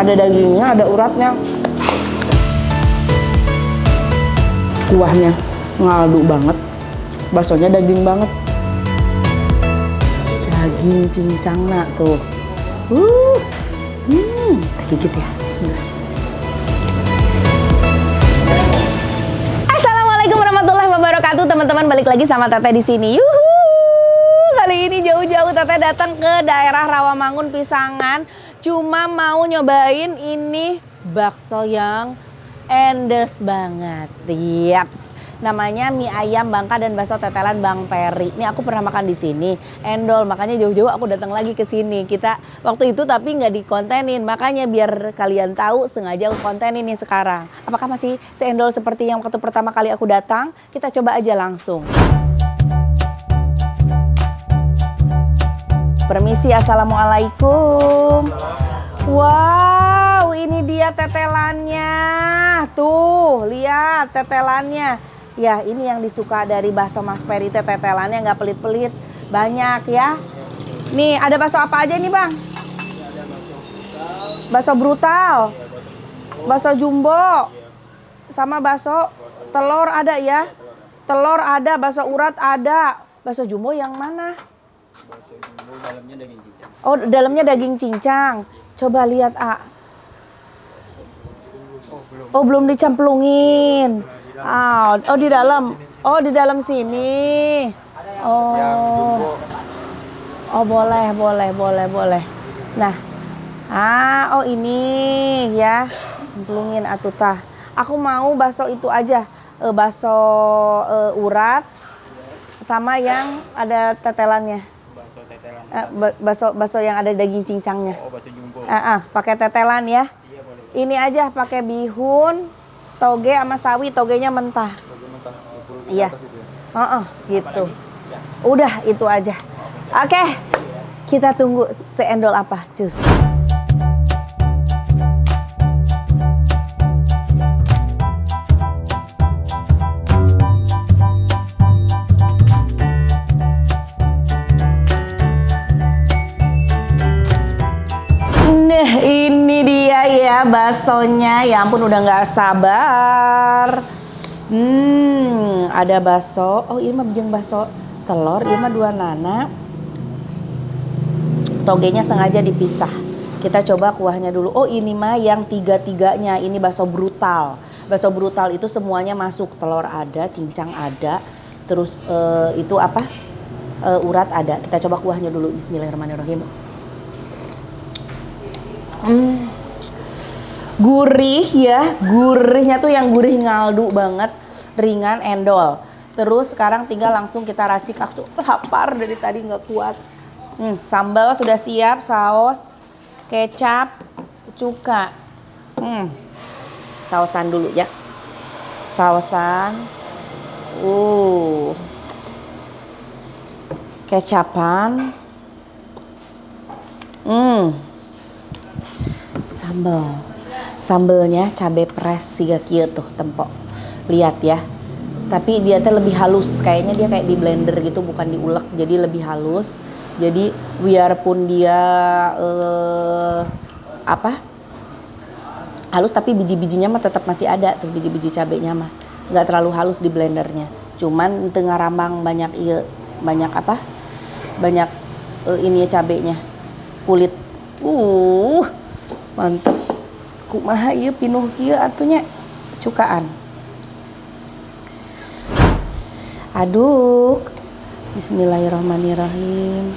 Ada dagingnya, ada uratnya. Kuahnya ngaldu banget. Baksonya daging banget. Daging cincang nak tuh. Kita gigit ya. Bismillah. Assalamualaikum warahmatullahi wabarakatuh, teman-teman. Balik lagi sama Teteh di sini. Yuhu. Kali ini jauh-jauh Teteh datang ke daerah Rawamangun Pisangan. Cuma mau nyobain ini bakso yang endes banget. Yaps. Namanya mie ayam Bangka dan bakso tetelan Bang Peri. Ini aku pernah makan di sini, endol. Makanya jauh-jauh aku datang lagi ke sini. Kita waktu itu tapi nggak dikontenin. Makanya biar kalian tahu, sengaja aku kontenin nih sekarang. Apakah masih seendol seperti yang waktu pertama kali aku datang? Kita coba aja langsung. Permisi, assalamualaikum. Wow, ini dia tetelannya. Tuh, lihat tetelannya. Ya, ini yang disuka dari bakso Mas Peri, tetelannya nggak pelit-pelit, banyak ya. Nih, ada bakso apa aja nih, Bang? Bakso brutal, bakso jumbo, sama bakso telur ada ya. Telur ada, bakso urat ada. Bakso jumbo yang mana? Bakso jumbo dalamnya daging cincang. Oh, dalamnya daging cincang. Coba lihat, A. Oh, belum dicemplungin. Oh, di dalam. Oh, di dalam sini. Oh. Oh, boleh. Nah. Oh ini ya. Cemplungin atutah. Aku mau bakso itu aja. Bakso urat sama yang ada tetelannya. Bakso tetelan. Bakso yang ada daging cincangnya. Oh, bakso jumbo. Pakai tetelan ya. Iya, boleh. Ini aja pakai bihun, toge sama sawi, togenya mentah. Toge mentah, 20 Iya. atas itu ya. Gitu. Ya. Udah itu aja. Oke. Kita tunggu seendol apa, cus. Nah, ini dia ya baksonya. Ya ampun, udah nggak sabar. Ada bakso. Oh, ini mah jeung bakso telur. Ini mah 2 nana. Togenya sengaja dipisah. Kita coba kuahnya dulu. Oh, ini mah yang 3-3-nya. Ini bakso brutal. Bakso brutal itu semuanya masuk. Telur ada, cincang ada. Terus itu apa? Urat ada. Kita coba kuahnya dulu. Bismillahirrahmanirrahim. Gurih ya, gurihnya tuh yang gurih ngaldu banget, ringan, endol. Terus sekarang tinggal langsung kita racik. Aku lapar dari tadi nggak kuat. Sambal sudah siap, saus, kecap, cuka. Sausan dulu ya, sausan. Kecapan. Sambelnya cabai pres siga kieu tuh tempok. Lihat ya. Tapi dia tuh lebih halus, kayaknya dia kayak di blender gitu, bukan diulek, jadi lebih halus. Jadi biarpun dia halus, tapi biji-bijinya mah tetap masih ada tuh, biji-biji cabenya mah. Nggak terlalu halus di blendernya. Cuman tengah rambang banyak ini cabenya. Kulit. Mantep. Kumaha ieu pinuh kieu atunya cukaan. Aduk. Bismillahirrahmanirrahim.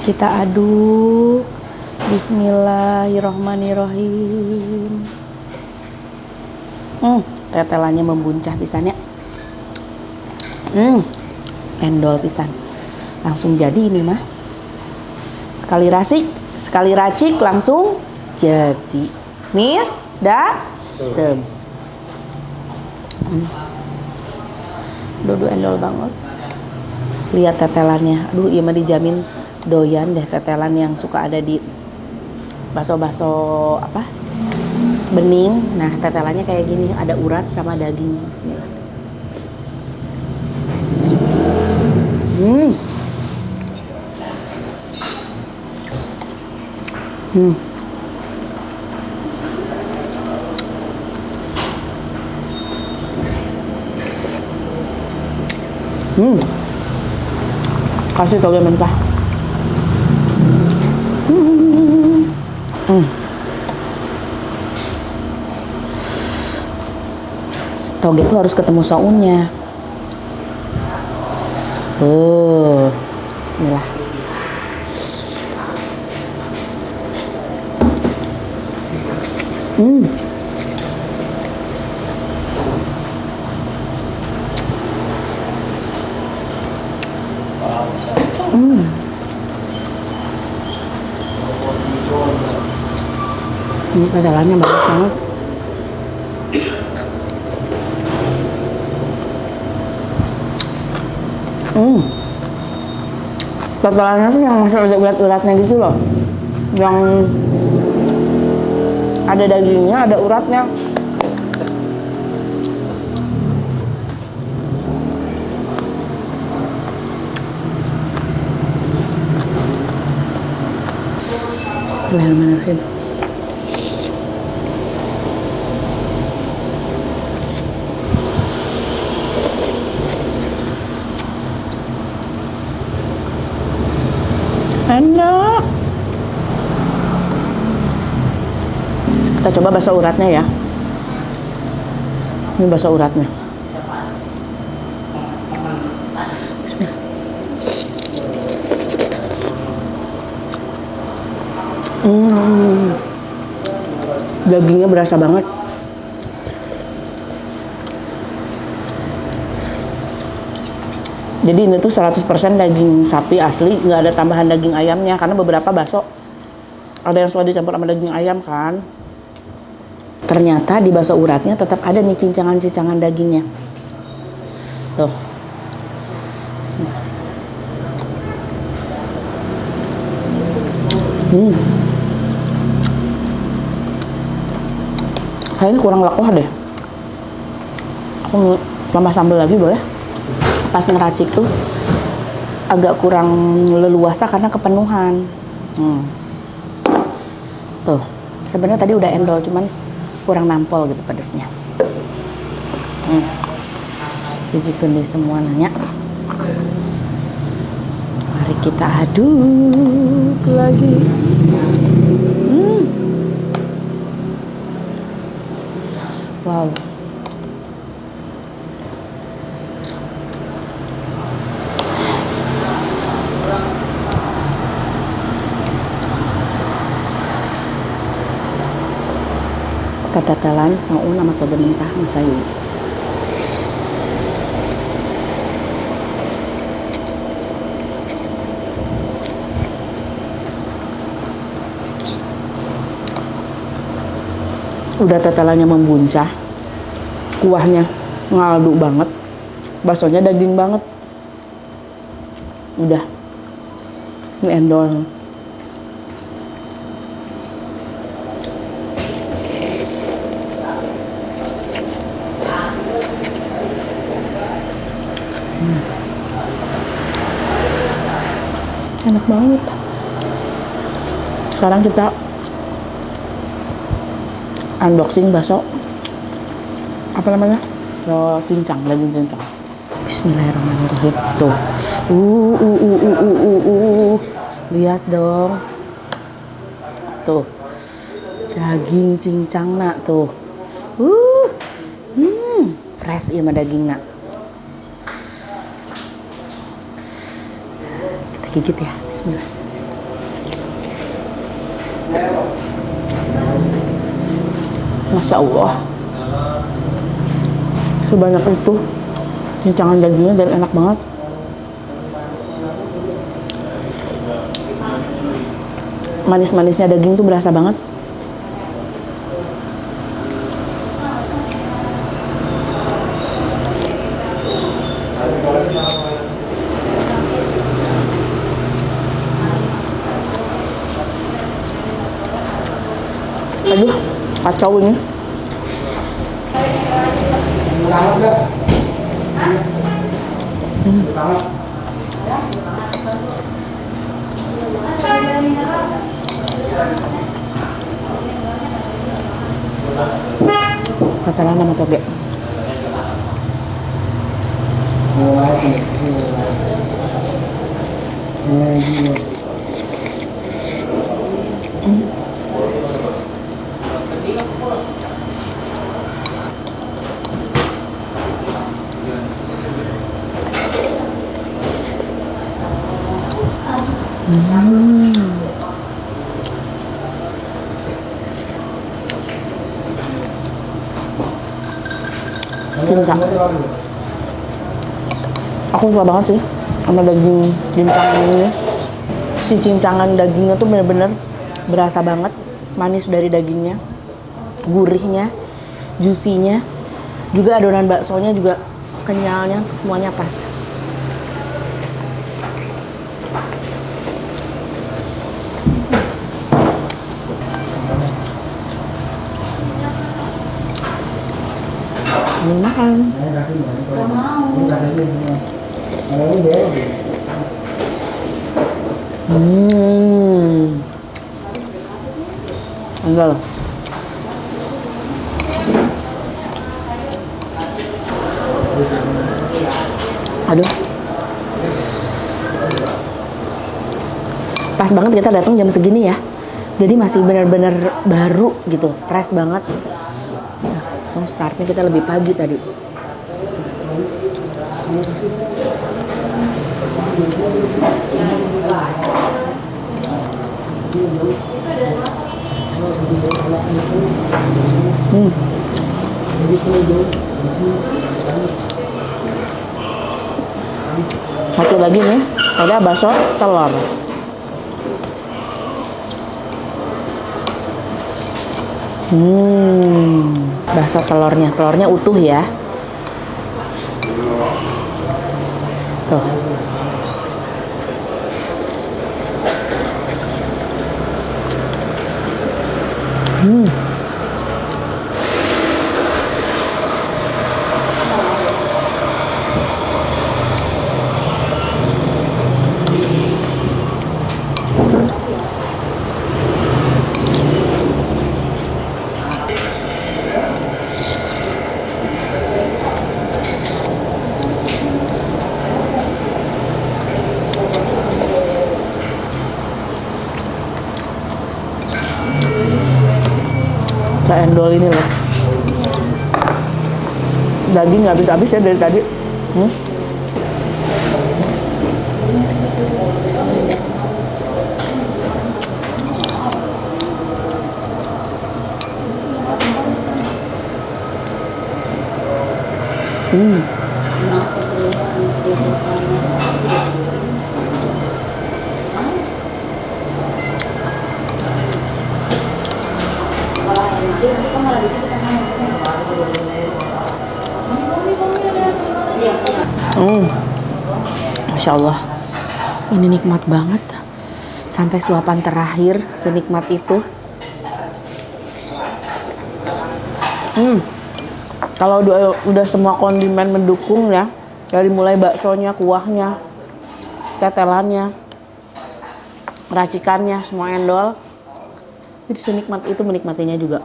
Kita aduk. Bismillahirrahmanirrahim. Tetelannya membuncah pisannya. Endol pisan. Langsung jadi ini mah. Sekali racik langsung jadi. Mis, sem. Dudu endol banget. Lihat tetelannya. Aduh, iya mah dijamin doyan deh tetelan yang suka ada di bakso-bakso bening. Nah, tetelannya kayak gini, ada urat sama daging. Bismillah. Hmm. Hmm. Kasih toge mentah. Hmm. Toge itu harus ketemu sounnya. Bismillah. Hmm. Ini pedalannya banyak banget. Tetelannya tuh yang masih ada urat-uratnya gitu loh. Yang ada dagingnya, ada uratnya. Bismillahirrahmanirrahim. Enak. Kita coba bakso uratnya ya. Ini bakso uratnya. Bismillah. Dagingnya berasa banget. Jadi ini tuh 100% daging sapi asli, nggak ada tambahan daging ayamnya. Karena beberapa bakso ada yang suka dicampur sama daging ayam kan. Ternyata di bakso uratnya tetap ada nih cincangan-cincangan dagingnya. Tuh. Kayaknya kurang lekoh deh. Aku tambah sambal lagi boleh? Pas ngeracik tuh agak kurang leluasa karena kepenuhan. Tuh, sebenarnya tadi udah endol, cuman kurang nampol gitu pedesnya. Dijikan di semua nanya. Mari kita aduk lagi. Wow. Ketetelan saung sama toge mentah masayu. Udah tetelannya membuncah, kuahnya ngaldu banget, baksonya daging banget. Udah, ini endol. Enak banget. Sekarang kita unboxing bakso apa namanya? Cincang, daging cincang. Bismillahirrahmanirrahim. Tuh. Lihat dong. Tuh. Daging cincang nak tuh. Fresh ya sama daging nak. Kita gigit ya. Bismillah. Masya Allah, sebanyak itu cincangan dagingnya dan enak banget. Manis-manisnya daging tuh berasa banget. Aduh, kacau ini. tetelan sama toge. Cincang. Aku suka banget sih sama daging cincang ini. Si cincangan dagingnya tuh bener-bener berasa banget, manis dari dagingnya, gurihnya, juicy-nya, juga adonan baksonya juga kenyalnya, semuanya pas. Makan. Enggak loh. Aduh. Pas banget kita datang jam segini ya. Jadi masih benar-benar baru gitu, fresh banget. Nah, startnya kita lebih pagi tadi. Satu lagi nih, ada bakso telur. Bakso telurnya utuh ya. Tuh. Saya endol ini loh. Daging nggak habis-habis ya dari tadi. Masya Allah, ini nikmat banget. Sampai suapan terakhir, senikmat itu. Kalau udah semua kondimen mendukung ya, dari mulai baksonya, kuahnya, tetelannya, racikannya, semua endol. Jadi senikmat itu menikmatinya juga.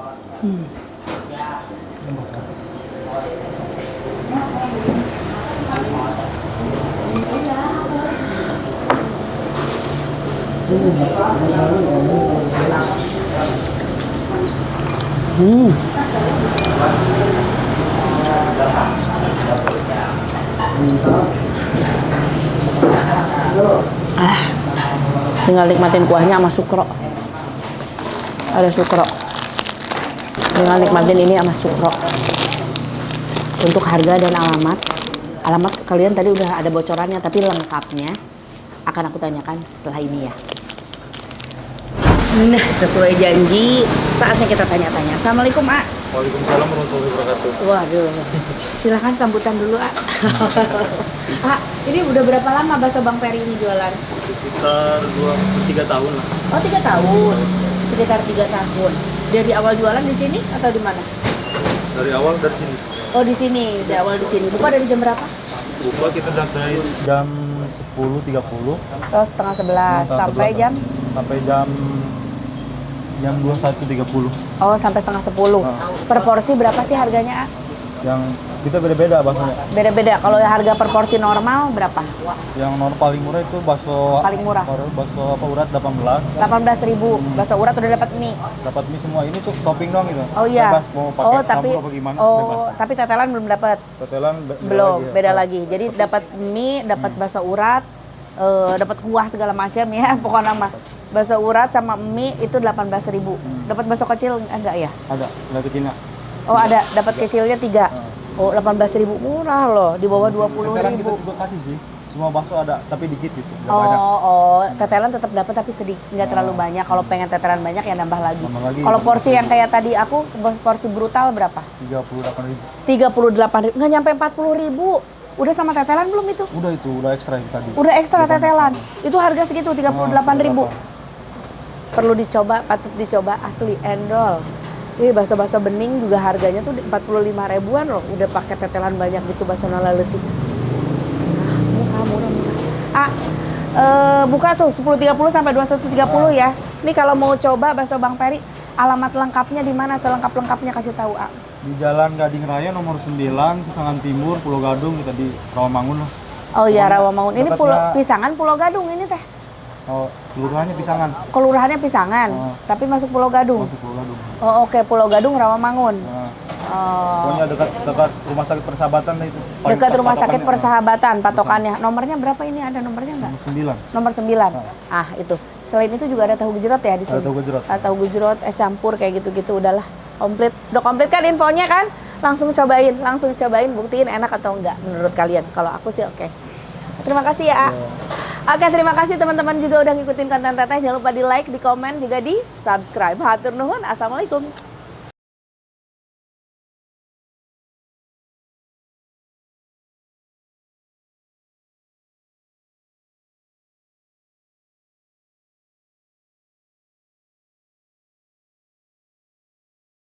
Tinggal nikmatin kuahnya sama sukro. Ada sukro. Tinggal nikmatin ini sama sukro. Untuk harga dan alamat kalian tadi udah ada bocorannya, tapi lengkapnya akan aku tanyakan setelah ini ya. Nah, sesuai janji, saatnya kita tanya-tanya. Assalamualaikum, A. Waalaikumsalam warahmatullahi wabarakatuh. Waduh, silahkan sambutan dulu, A. A, ini udah berapa lama bakso Bang Peri ini jualan? Sekitar 3 tahun lah. Oh, 3 tahun. Sekitar 3 tahun. Dari awal jualan di sini atau di mana? Dari awal dari sini. Oh, di sini. Dari awal di sini. Buka dari jam berapa? Buka kita dari jam 10.30. Oh, setengah 11 sampai jam Sampai jam jam 21.30. Oh, sampai setengah 10. Per porsi berapa sih harganya, A? Yang kita beda-beda baksonya. Beda-beda. Kalau harga per porsi normal berapa? Yang paling murah itu bakso Paling murah. Bakso apa urat 18. 18.000. Bakso urat udah dapat mie. Dapat mie semua. Ini tuh topping doang gitu. Oh iya. Bebas mau pakai tapi campur apa gimana oh, tapi tetelan belum dapat. Tetelan Belum, lagi ya. beda lagi. Jadi dapat mie, dapat bakso urat, dapat kuah segala macam ya. Pokoknya mah bakso urat sama mie itu 18.000. Dapat bakso kecil enggak ya? Ada kecilnya. Oh, ada, dapat kecilnya 3. Oh, 18.000 murah loh, di bawah Tetelan kita 20.000. juga kasih sih. Semua bakso ada, tapi dikit gitu. Nggak banyak. Tetelan tetap dapat tapi sedikit, nggak terlalu banyak. Kalau pengen tetelan banyak ya nambah lagi. Nambah lagi. Kalau porsi yang kayak tadi aku, porsi brutal berapa? 38.000. 38.000, nggak nyampe 40.000. Udah sama tetelan belum itu? Udah itu, udah ekstra itu tadi. Udah ekstra Udah tetelan. banyak. Itu harga segitu 38.000. Perlu dicoba, patut dicoba, asli endol. Bakso-bakso bening juga harganya tuh 45 ribuan loh. Udah pakai tetelan banyak gitu bakso nala letik. Murah. Buka tuh 10.30 sampai 21.30 ya. Ini kalau mau coba bakso Bang Peri, alamat lengkapnya di mana? Selengkap-lengkapnya kasih tahu, A. Di Jalan Gading Raya nomor 9, Pisangan Timur, Pulau Gadung, kita di Rawamangun lah. Oh iya, Rawamangun. Ini Dekatnya- Pisangan Pulau Gadung ini teh. Oh, kelurahannya Pisangan. Kelurahannya Pisangan, tapi masuk Pulau Gadung. Masuk Pulau Gadung. Oh oke, Pulau Gadung Rawamangun. Nah, Oh, pokoknya dekat Rumah Sakit Persahabatan lah itu. dekat Rumah Sakit patokannya. Persahabatan patokannya. Nomornya berapa ini? Ada nomornya nggak? 9. Nomor 9. Itu. Selain itu juga ada tahu gejrot ya di sini. Ada tahu gejrot. Ada tahu gejrot, es campur kayak gitu-gitu udahlah. Komplit. Udah komplit kan infonya kan? Langsung cobain, buktiin enak atau enggak menurut kalian. Kalau aku sih oke. Terima kasih ya, A. Oke, terima kasih teman-teman juga udah ngikutin konten Teteh. Jangan lupa di like, di komen, juga di subscribe. Hatur nuhun. Assalamualaikum.